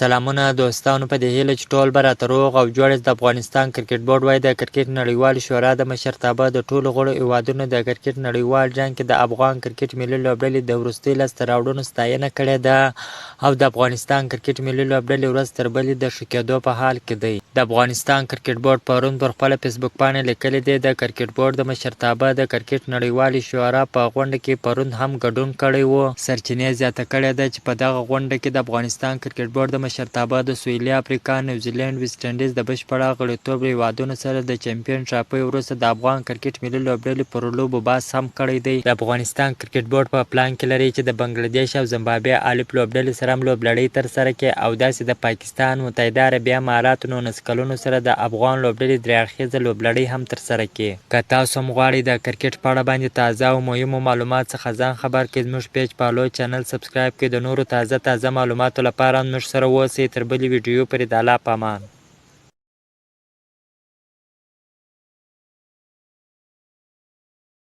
سلامونه دوستانو، په دې هیله چې ټول به راته روغ او جوړ یاست. د افغانستان کرکټ بورډ وایي د کرکټ نړیوالې شورا د مشرتابه د ټولو غړو هیوادونو د کرکټ نړیوال جام کې د افغان کرکټ ملي لوبډلې د وروستۍ لاسته راوړنو ستاینه کړې ده او د افغانستان کرکټ ملي لوبډلې ورځ تر بلې د ښه کېدو په حال کې دی. د افغانستان کرکټ بورډ پرون پر خپله فیسبوک پاڼه لیکلي دی د کرکټ بورډ د مشرتابه د کرکټ نړیوالې شورا په غونډه کې پرون هم ګډون کړی و. سرچینې زیاته کړې ده چې په دغه غونډه کې د افغانستان کرکټ بورډ د مشرتابه د سویلي افریقا، نیوزیلینډ، ویسټ انډیز د بشپړه غړیتوب هیوادونو سره د چمپیون ټرافۍ وروسته د افغان کرکټ ملي لوبډلې پر لوبو بحث هم کړی دی. د افغانستان کرکټ بورډ په پلان کې لري چې د بنګلادیش او زمبابوې الف لوبډلې سره هم لوبلړۍ ترسره کړي او داسې د پاکستان، متحده عربي اماراتو 19 کلونو سره د افغان لوبډلې درې اړخیزه لوبلړۍ هم ترسره کړي. که تاسو هم غواړئ د کرکټ په اړه باندې تازه او مهمو معلومات څخه ځان خبر کړئ، زموږ پیج فالو، چینل سبسکرایب کړئ. د نورو تازه معلوماتو لپاره موږ سره اوسئ. تر بلې ویډیو پورې د الله په امان.